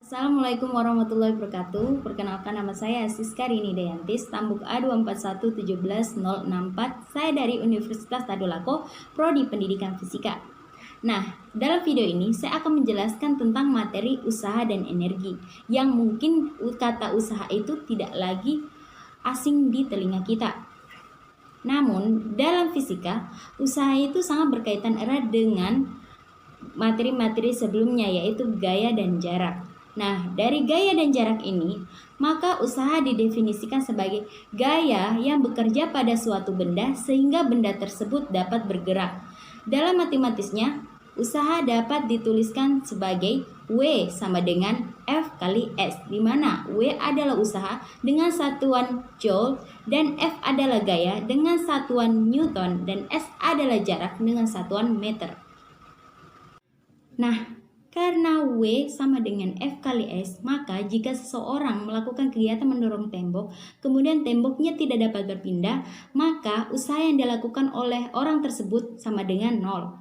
Assalamualaikum warahmatullahi wabarakatuh. Perkenalkan, nama saya Siska Rini Dayantis, tambuk A24117064. Saya dari Universitas Tadulako, Prodi Pendidikan Fisika. Nah, dalam video ini saya akan menjelaskan tentang materi usaha dan energi, yang mungkin kata usaha itu tidak lagi asing di telinga kita. Namun, dalam fisika, usaha itu sangat berkaitan erat dengan materi-materi sebelumnya, yaitu gaya dan jarak. Nah, dari gaya dan jarak ini, maka usaha didefinisikan sebagai gaya yang bekerja pada suatu benda sehingga benda tersebut dapat bergerak. Dalam matematisnya, usaha dapat dituliskan sebagai W sama dengan F kali S, di mana W adalah usaha dengan satuan Joule dan F adalah gaya dengan satuan Newton dan S adalah jarak dengan satuan meter. Nah, karena W sama dengan F kali S, maka jika seseorang melakukan kegiatan mendorong tembok, kemudian temboknya tidak dapat berpindah, maka usaha yang dilakukan oleh orang tersebut sama dengan 0.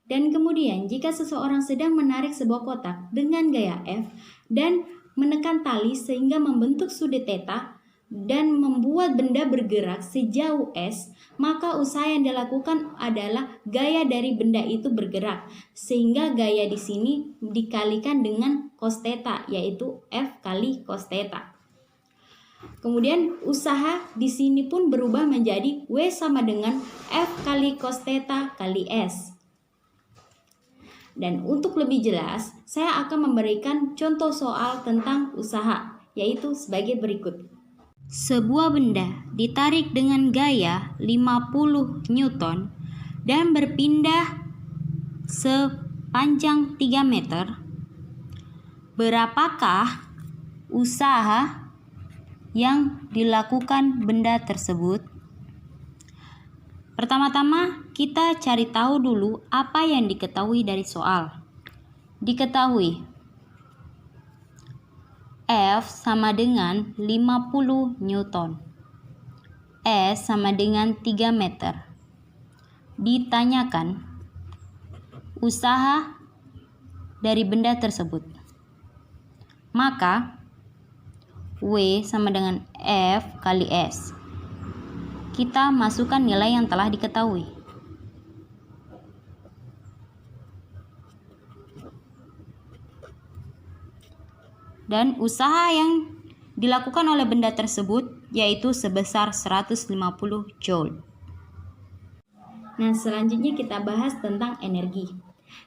Dan kemudian jika seseorang sedang menarik sebuah kotak dengan gaya F dan menekan tali sehingga membentuk sudut theta dan membuat benda bergerak sejauh S, maka usaha yang dilakukan adalah gaya dari benda itu bergerak, sehingga gaya di sini dikalikan dengan cos theta, yaitu F kali cos theta. Kemudian usaha di sini pun berubah menjadi W sama dengan F kali cos theta kali S. Dan untuk lebih jelas, saya akan memberikan contoh soal tentang usaha, yaitu sebagai berikut. Sebuah benda ditarik dengan gaya 50 Newton dan berpindah sepanjang 3 meter. Berapakah usaha yang dilakukan benda tersebut? Pertama-tama kita cari tahu dulu apa yang diketahui dari soal. Diketahui F sama dengan 50 Newton. S sama dengan 3 meter. Ditanyakan usaha dari benda tersebut. Maka W sama dengan F kali S. Kita masukkan nilai yang telah diketahui. Dan usaha yang dilakukan oleh benda tersebut yaitu sebesar 150 Joule. Nah, selanjutnya kita bahas tentang energi.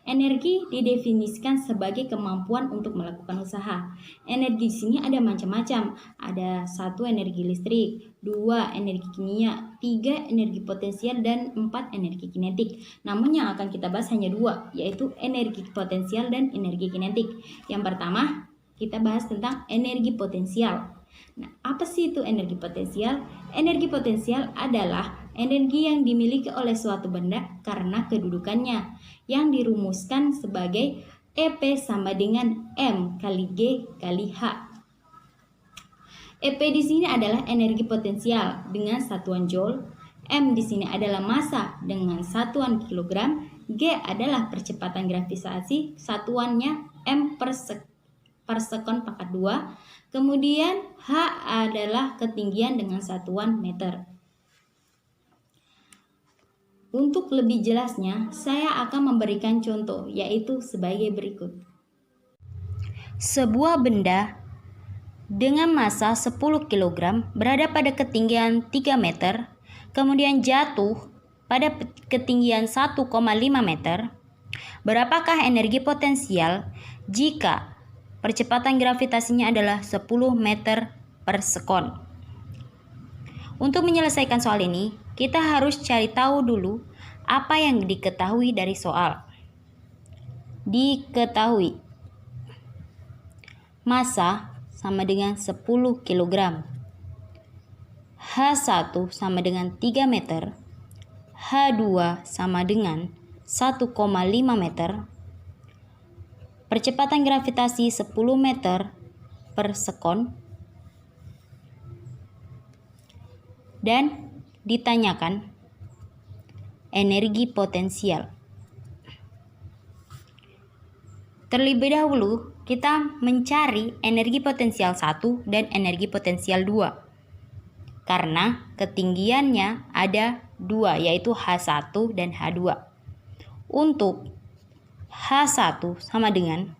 Energi didefinisikan sebagai kemampuan untuk melakukan usaha. Energi di sini ada macam-macam. Ada 1 energi listrik, 2 energi kimia, 3 energi potensial, dan 4 energi kinetik. Namun yang akan kita bahas hanya 2, yaitu energi potensial dan energi kinetik. Yang pertama, kita bahas tentang energi potensial. Nah, apa sih itu energi potensial? Energi potensial adalah energi yang dimiliki oleh suatu benda karena kedudukannya, yang dirumuskan sebagai EP sama dengan M kali G kali H. EP di sini adalah energi potensial dengan satuan Joule, M di sini adalah massa dengan satuan kilogram, G adalah percepatan gravitasi, satuannya M per sekon pangkat 2, kemudian H adalah ketinggian dengan satuan meter. Untuk lebih jelasnya, saya akan memberikan contoh, yaitu sebagai berikut. Sebuah benda dengan massa 10 kg berada pada ketinggian 3 meter, kemudian jatuh pada ketinggian 1,5 meter. Berapakah energi potensial jika percepatan gravitasinya adalah 10 meter per sekon? Untuk menyelesaikan soal ini, kita harus cari tahu dulu apa yang diketahui dari soal. Diketahui massa sama dengan 10 kg, H1 sama dengan 3 meter, H2 sama dengan 1,5 meter, percepatan gravitasi 10 meter per sekon, dan ditanyakan energi potensial. Terlebih dahulu, kita mencari energi potensial 1 dan energi potensial 2. Karena ketinggiannya ada 2, yaitu H1 dan H2. Untuk H1 sama dengan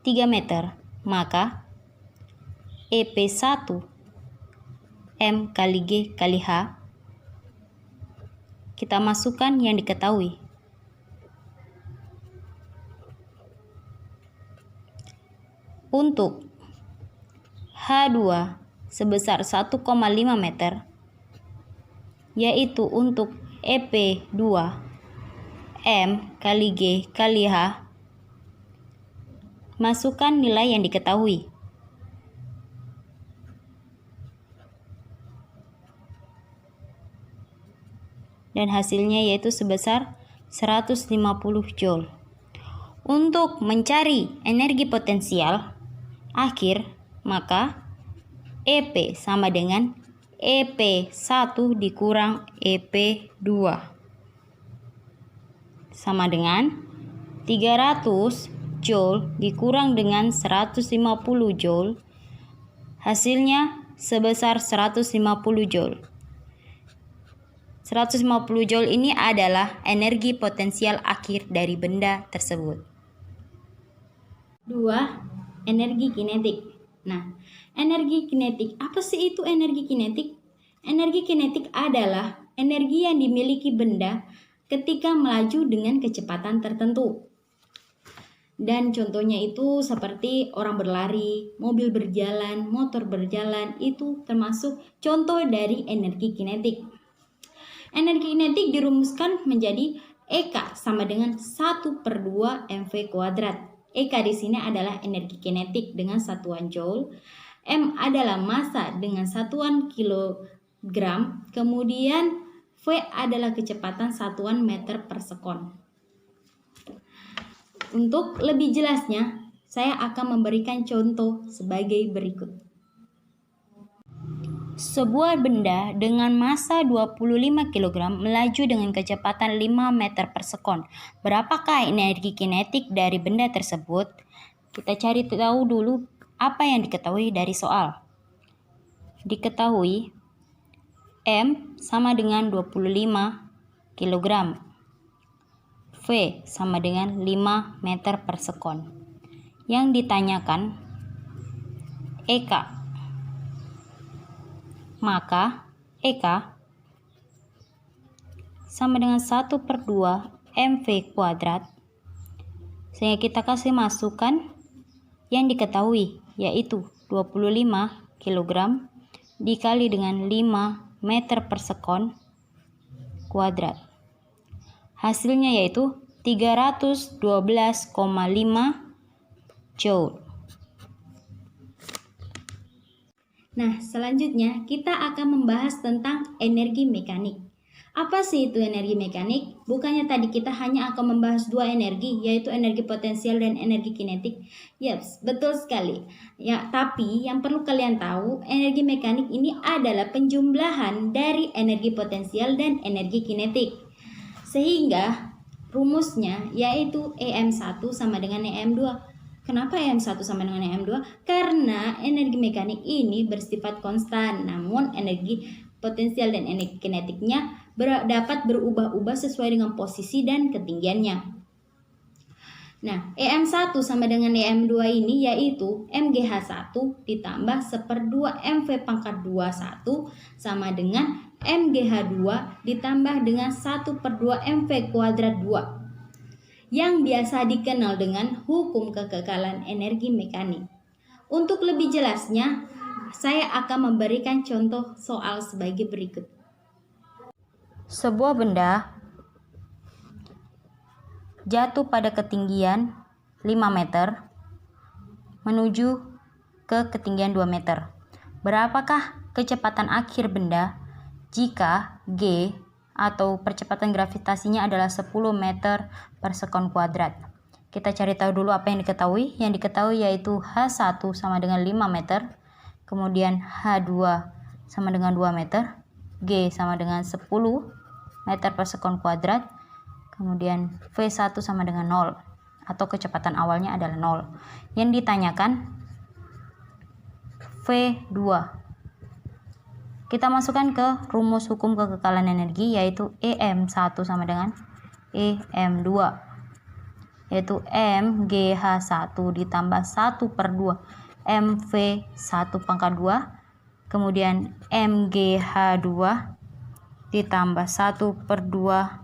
3 meter, maka EP1 M kali G kali H, kita masukkan yang diketahui. Untuk H2 sebesar 1,5 meter, yaitu untuk EP2 M kali G kali H, masukkan nilai yang diketahui. Dan hasilnya yaitu sebesar 150 Joule. Untuk mencari energi potensial akhir, maka EP sama dengan EP1 dikurang EP2 sama dengan 300 Joule dikurang dengan 150 Joule, hasilnya sebesar 150 Joule. 150 Joule ini adalah energi potensial akhir dari benda tersebut. 2. Energi kinetik. Nah, energi kinetik, apa sih itu energi kinetik? Energi kinetik adalah energi yang dimiliki benda ketika melaju dengan kecepatan tertentu. Dan contohnya itu seperti orang berlari, mobil berjalan, motor berjalan, itu termasuk contoh dari energi kinetik. Energi kinetik dirumuskan menjadi EK sama dengan 1/2 mv kuadrat. EK di sini adalah energi kinetik dengan satuan Joule, M adalah massa dengan satuan kilogram, kemudian V adalah kecepatan satuan meter per sekon. Untuk lebih jelasnya, saya akan memberikan contoh sebagai berikut. Sebuah benda dengan massa 25 kg melaju dengan kecepatan 5 meter per sekon. Berapakah energi kinetik dari benda tersebut? Kita cari tahu dulu apa yang diketahui dari soal. Diketahui M sama dengan 25 kg. V sama dengan 5 meter per sekon. Yang ditanyakan EK. Maka EK sama dengan 1/2 mv kuadrat. Sehingga kita kasih masukan yang diketahui, yaitu 25 kg dikali dengan 5 meter per sekon kuadrat. Hasilnya yaitu 312,5 Joule. Nah, selanjutnya kita akan membahas tentang energi mekanik. Apa sih itu energi mekanik? Bukannya tadi kita hanya akan membahas dua energi, yaitu energi potensial dan energi kinetik? Yaps, betul sekali. Ya, tapi yang perlu kalian tahu, energi mekanik ini adalah penjumlahan dari energi potensial dan energi kinetik. Sehingga rumusnya yaitu EM1 sama dengan EM2. Kenapa EM1 sama dengan EM2? Karena energi mekanik ini bersifat konstan, namun energi potensial dan energi kinetiknya dapat berubah-ubah sesuai dengan posisi dan ketinggiannya. Nah, EM1 sama dengan EM2 ini yaitu MGH1 ditambah 1/2 MV pangkat 21 sama dengan MGH2 ditambah dengan 1/2 MV kuadrat 2 yang biasa dikenal dengan hukum kekekalan energi mekanik. Untuk lebih jelasnya, saya akan memberikan contoh soal sebagai berikut. Sebuah benda jatuh pada ketinggian 5 meter menuju ke ketinggian 2 meter. Berapakah kecepatan akhir benda jika G atau percepatan gravitasinya adalah 10 meter per sekon kuadrat? Kita cari tahu dulu apa yang diketahui. Yang diketahui yaitu H1 sama dengan 5 meter, kemudian H2 sama dengan 2 meter, G sama dengan 10 meter per sekon kuadrat, Kemudian V1 sama dengan 0 atau kecepatan awalnya adalah 0. Yang ditanyakan V2. Kita masukkan ke rumus hukum kekekalan energi, yaitu EM1 sama dengan EM2, yaitu MGH1 ditambah 1/2 MV1 pangkat 2, kemudian MGH2 ditambah 1/2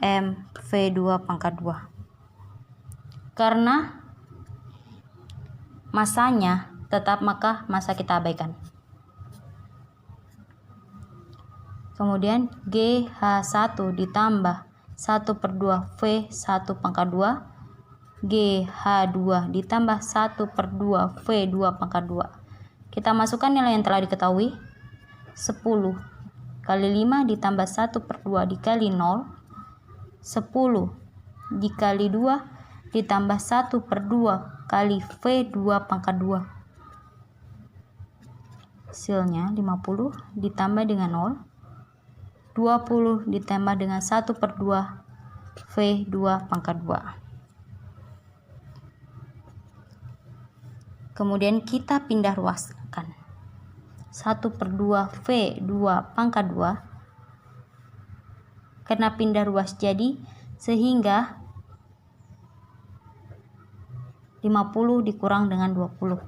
MV2 pangkat 2. Karena masanya tetap, maka masa kita abaikan. Kemudian GH1 ditambah 1/2 V1 pangkat 2, GH2 ditambah 1/2 V2 pangkat 2. Kita masukkan nilai yang telah diketahui. 10 kali 5 ditambah 1/2 dikali 0, 10 dikali 2 ditambah 1/2 kali V2 pangkat 2. Hasilnya 50 ditambah dengan 0, 20 ditambah dengan 1/2 V2 pangkat 2. Kemudian kita pindah ruaskan 1/2 V2 pangkat 2 karena pindah ruas jadi, sehingga 50 dikurang dengan 20.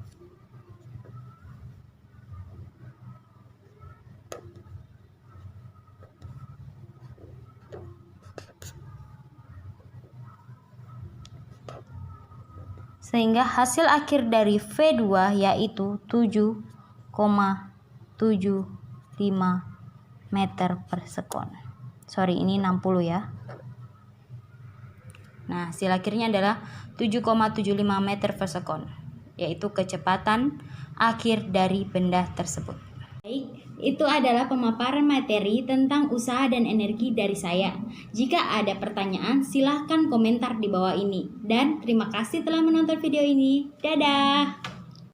Sehingga hasil akhir dari V2 yaitu 7,75 meter per sekon. Sorry, ini 60 ya. Nah, hasil akhirnya adalah 7,75 meter per sekon, yaitu kecepatan akhir dari benda tersebut. Baik, itu adalah pemaparan materi tentang usaha dan energi dari saya. Jika ada pertanyaan, silahkan komentar di bawah ini. Dan terima kasih telah menonton video ini. Dadah!